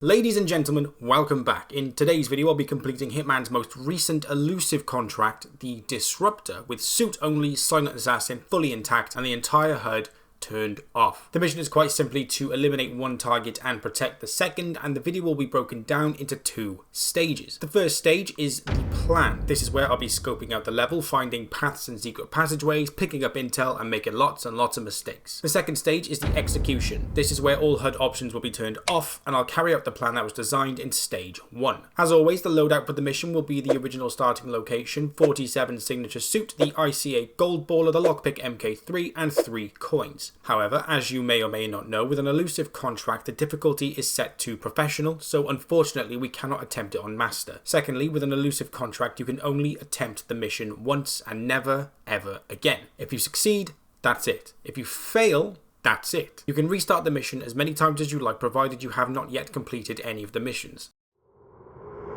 Ladies and gentlemen, welcome back. In today's video I'll be completing Hitman's most recent elusive contract, the Disruptor, with suit only, silent assassin fully intact and the entire HUD turned off. The mission is quite simply to eliminate one target and protect the second, and the video will be broken down into two stages. The first stage is the plan. This is where I'll be scoping out the level, finding paths and secret passageways, picking up intel and making lots and lots of mistakes. The second stage is the execution. This is where all HUD options will be turned off and I'll carry out the plan that was designed in stage 1. As always, the loadout for the mission will be the original starting location, 47 signature suit, the ICA gold baller, the lockpick MK3 and 3 coins. However, as you may or may not know, with an elusive contract the difficulty is set to professional, so unfortunately we cannot attempt it on master. Secondly, with an elusive contract you can only attempt the mission once and never ever again. If you succeed, that's it. If you fail, that's it. You can restart the mission as many times as you like, provided you have not yet completed any of the missions.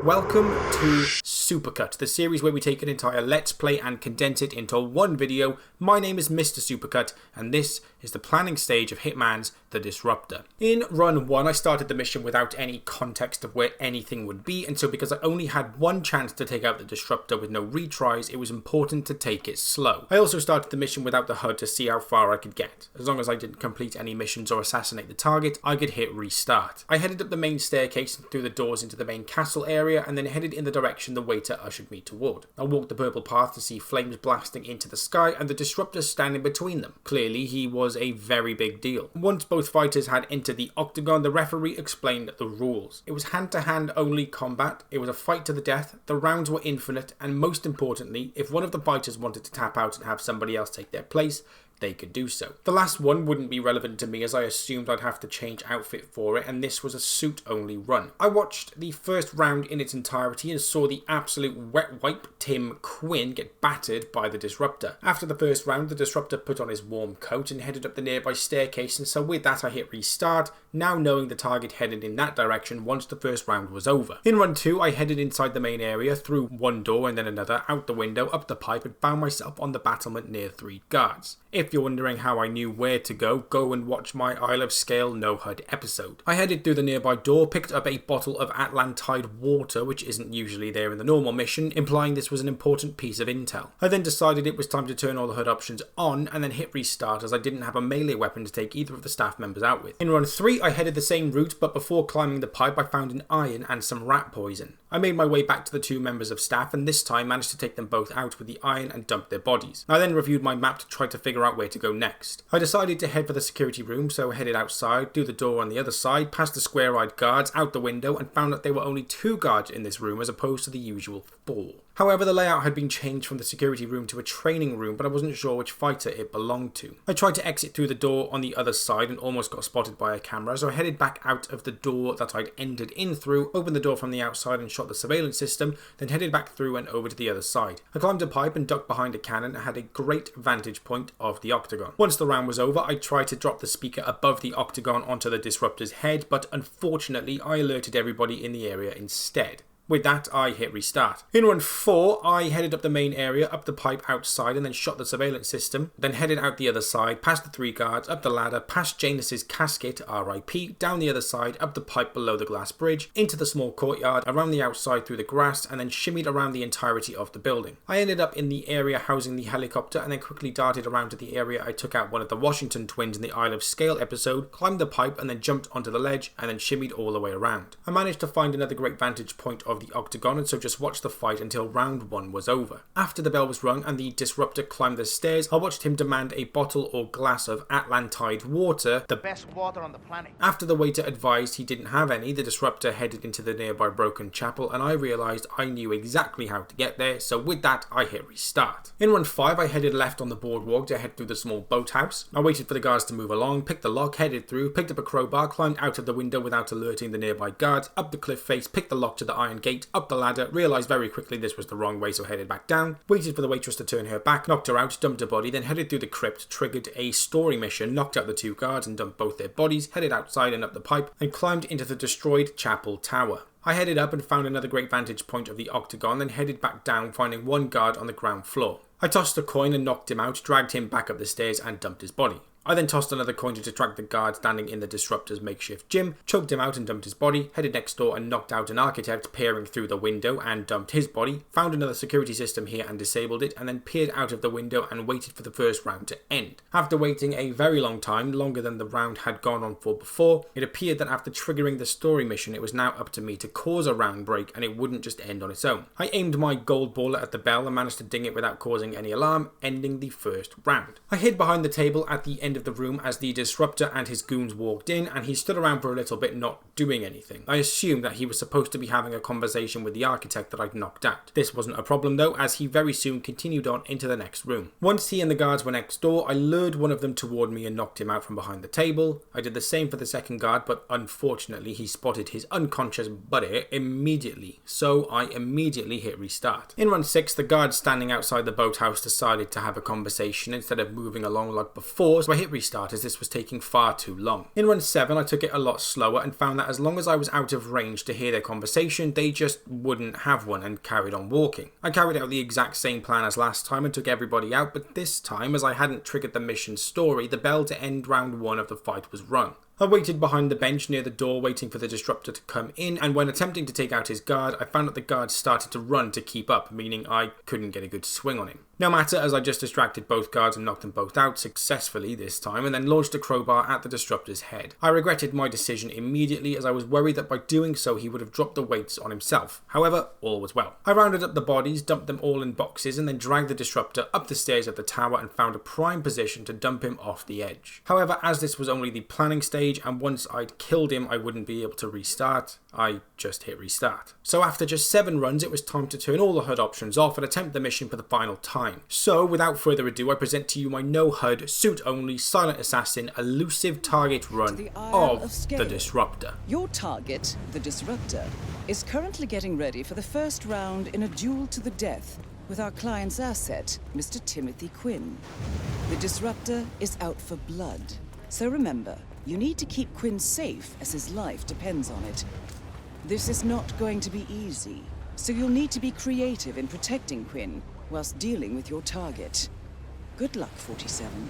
Welcome to Supercut, the series where we take an entire Let's Play and condense it into one video. My name is Mr. Supercut, and this is the planning stage of Hitman's The Disruptor. In run 1, I started the mission without any context of where anything would be, and so because I only had one chance to take out the Disruptor with no retries, it was important to take it slow. I also started the mission without the HUD to see how far I could get. As long as I didn't complete any missions or assassinate the target, I could hit restart. I headed up the main staircase and through the doors into the main castle area, and then headed in the direction the waiter ushered me toward. I walked the purple path to see flames blasting into the sky and the Disruptor standing between them. Clearly he was a very big deal. Once both fighters had entered the octagon, the referee explained the rules. It was hand-to-hand only combat, it was a fight to the death, the rounds were infinite, and most importantly, if one of the fighters wanted to tap out and have somebody else take their place, they could do so. The last one wouldn't be relevant to me as I assumed I'd have to change outfit for it, and this was a suit only run. I watched the first round in its entirety and saw the absolute wet wipe Tim Quinn get battered by the Disruptor. After the first round, the Disruptor put on his warm coat and headed up the nearby staircase, and so with that I hit restart, now knowing the target headed in that direction once the first round was over. In run 2, I headed inside the main area, through one door and then another, out the window, up the pipe, and found myself on the battlement near 3 guards. If you're wondering how I knew where to go and watch my Isle of Scale no HUD episode. I headed through the nearby door, picked up a bottle of Atlantide water, which isn't usually there in the normal mission, implying this was an important piece of intel. I then decided it was time to turn all the HUD options on and then hit restart as I didn't have a melee weapon to take either of the staff members out with. In run 3, I headed the same route, but before climbing the pipe I found an iron and some rat poison. I made my way back to the 2 members of staff and this time managed to take them both out with the iron and dump their bodies. I then reviewed my map to try to figure out where to go next. I decided to head for the security room, so I headed outside, through the door on the other side, past the square-eyed guards, out the window, and found that there were only 2 guards in this room as opposed to the usual 4. However, the layout had been changed from the security room to a training room, but I wasn't sure which fighter it belonged to. I tried to exit through the door on the other side and almost got spotted by a camera, so I headed back out of the door that I'd entered in through, opened the door from the outside and shot the surveillance system, then headed back through and over to the other side. I climbed a pipe and ducked behind a cannon and had a great vantage point of the octagon. Once the round was over, I tried to drop the speaker above the octagon onto the Disruptor's head, but unfortunately I alerted everybody in the area instead. With that, I hit restart. In run 4, I headed up the main area, up the pipe outside, and then shot the surveillance system, then headed out the other side, past the 3 guards, up the ladder, past Janus's casket, RIP, down the other side, up the pipe below the glass bridge, into the small courtyard, around the outside through the grass, and then shimmied around the entirety of the building. I ended up in the area housing the helicopter, and then quickly darted around to the area I took out one of the Washington twins in the Isle of Scale episode, climbed the pipe, and then jumped onto the ledge, and then shimmied all the way around. I managed to find another great vantage point of the octagon, and so just watched the fight until round 1 was over. After the bell was rung and the Disruptor climbed the stairs, I watched him demand a bottle or glass of Atlantide water, the best water on the planet. After the waiter advised he didn't have any, the Disruptor headed into the nearby broken chapel, and I realised I knew exactly how to get there, so with that I hit restart. In run 5, I headed left on the boardwalk to head through the small boathouse. I waited for the guards to move along, picked the lock, headed through, picked up a crowbar, climbed out of the window without alerting the nearby guards, up the cliff face, picked the lock to the iron gate, up the ladder, realised very quickly this was the wrong way, so headed back down, waited for the waitress to turn her back, knocked her out, dumped her body, then headed through the crypt, triggered a story mission, knocked out the 2 guards and dumped both their bodies, headed outside and up the pipe, and climbed into the destroyed chapel tower. I headed up and found another great vantage point of the octagon, then headed back down, finding 1 guard on the ground floor. I tossed a coin and knocked him out, dragged him back up the stairs and dumped his body. I then tossed another coin to distract the guard standing in the Disruptor's makeshift gym, choked him out and dumped his body, headed next door and knocked out an architect peering through the window and dumped his body, found another security system here and disabled it, and then peered out of the window and waited for the first round to end. After waiting a very long time, longer than the round had gone on for before, it appeared that after triggering the story mission it was now up to me to cause a round break and it wouldn't just end on its own. I aimed my gold baller at the bell and managed to ding it without causing any alarm, ending the first round. I hid behind the table at the end of the room as the Disruptor and his goons walked in, and he stood around for a little bit not doing anything. I assumed that he was supposed to be having a conversation with the architect that I'd knocked out. This wasn't a problem though, as he very soon continued on into the next room. Once he and the guards were next door, I lured one of them toward me and knocked him out from behind the table. I did the same for the second guard, but unfortunately he spotted his unconscious buddy immediately, so I immediately hit restart. In run 6, the guards standing outside the boathouse decided to have a conversation instead of moving along like before, so I hit restart as this was taking far too long. In run 7, I took it a lot slower and found that as long as I was out of range to hear their conversation, they just wouldn't have one and carried on walking. I carried out the exact same plan as last time and took everybody out, but this time, as I hadn't triggered the mission story, the bell to end round 1 of the fight was rung. I waited behind the bench near the door waiting for the Disruptor to come in, and when attempting to take out his guard, I found that the guard started to run to keep up, meaning I couldn't get a good swing on him. No matter, as I just distracted both guards and knocked them both out successfully this time, and then launched a crowbar at the Disruptor's head. I regretted my decision immediately, as I was worried that by doing so he would have dropped the weights on himself. However, all was well. I rounded up the bodies, dumped them all in boxes, and then dragged the Disruptor up the stairs of the tower and found a prime position to dump him off the edge. However, as this was only the planning stage, and once I'd killed him I wouldn't be able to restart, I just hit restart. So after just 7 runs it was time to turn all the HUD options off and attempt the mission for the final time. So without further ado, I present to you my no HUD, suit only, silent assassin, elusive target run of the Disruptor. Your target, the Disruptor, is currently getting ready for the first round in a duel to the death with our client's asset, Mr. Timothy Quinn. The Disruptor is out for blood. So remember, you need to keep Quinn safe as his life depends on it. This is not going to be easy, so you'll need to be creative in protecting Quinn whilst dealing with your target. Good luck, 47.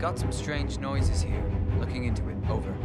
got some strange noises here. Looking into it. Over.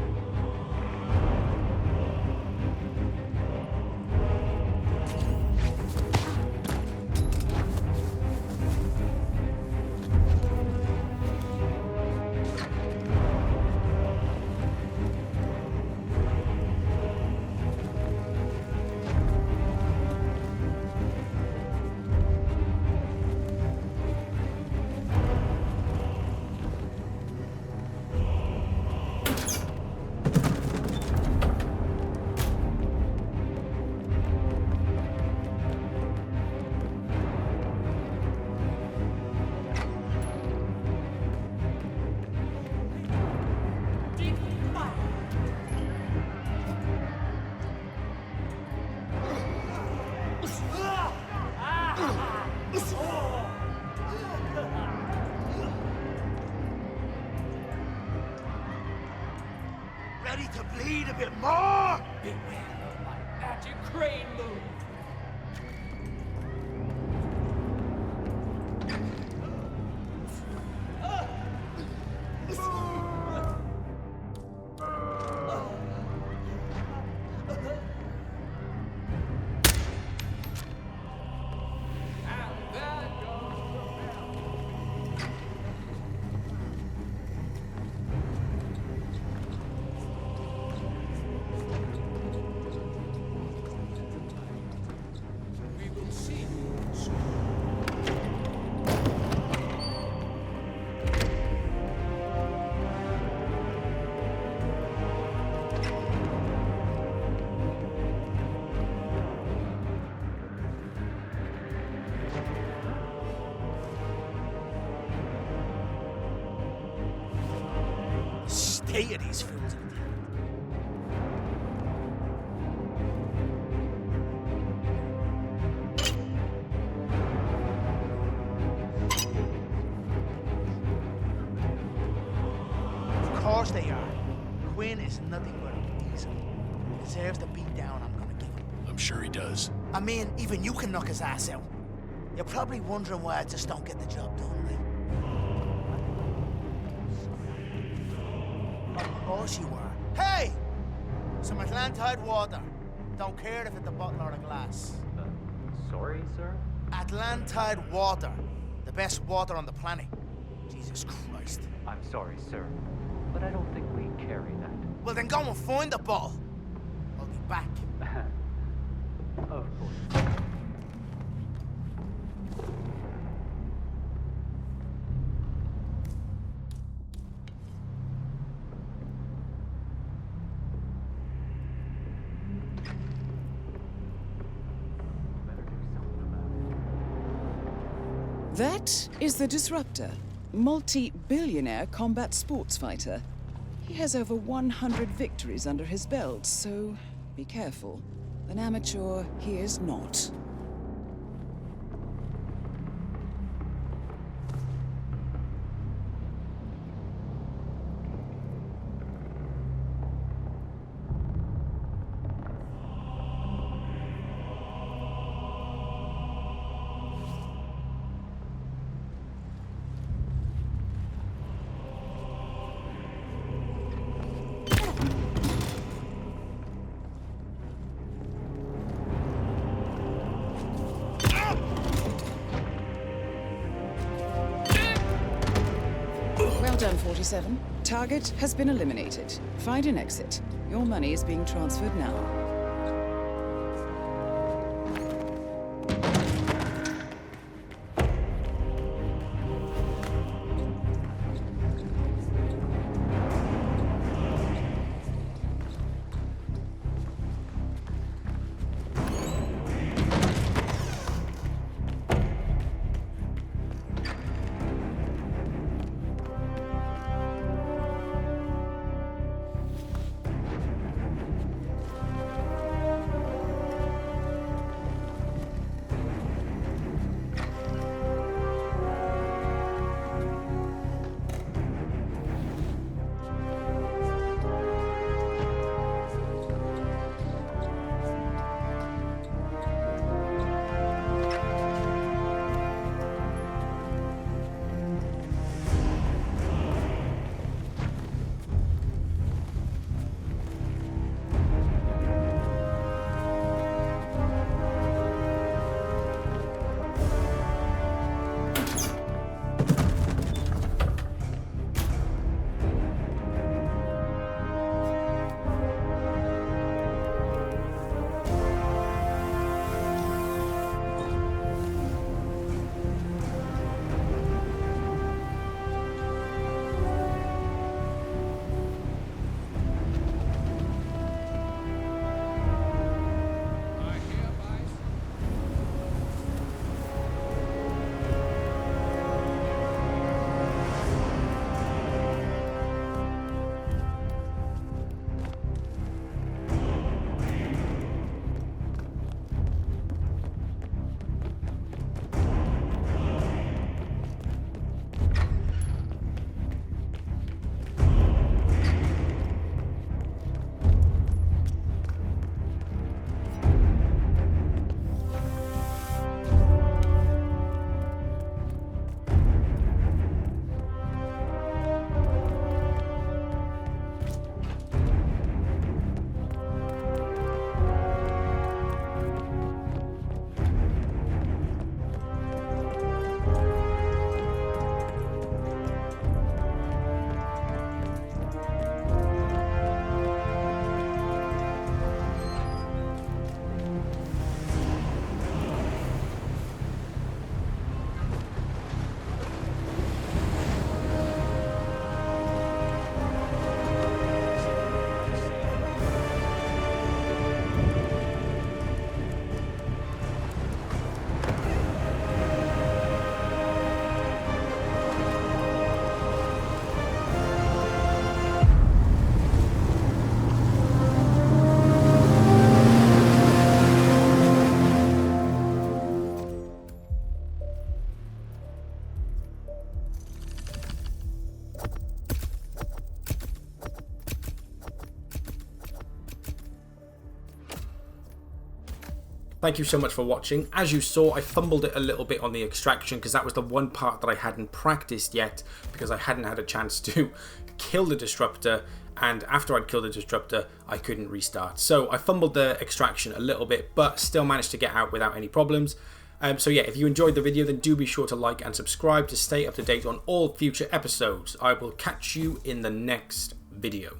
Ready to bleed a bit more? Beware of my magic crane move. State of these fools. Of course they are. Quinn is nothing but a weasel. He deserves the beat down I'm gonna give him. I'm sure he does. I mean, even you can knock his ass out. You're probably wondering why I just don't get the job done, right? Of course you were. Hey! Some Atlantide water. Don't care if it's a bottle or a glass. Sorry, sir? Atlantide water. The best water on the planet. Jesus Christ. I'm sorry, sir. But I don't think we carry that. Well, then go and find the bottle. I'll be back. Of course. That is the Disruptor, multi-billionaire combat sports fighter. He has over 100 victories under his belt, so be careful. An amateur he is not. Well done, 47. Target has been eliminated. Find an exit. Your money is being transferred now. Thank you so much for watching. As you saw, I fumbled it a little bit on the extraction because that was the one part that I hadn't practiced yet because I hadn't had a chance to kill the Disruptor, and after I'd killed the Disruptor, I couldn't restart. So I fumbled the extraction a little bit, but still managed to get out without any problems. So yeah, if you enjoyed the video, then do be sure to like and subscribe to stay up to date on all future episodes. I will catch you in the next video.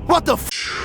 What the f?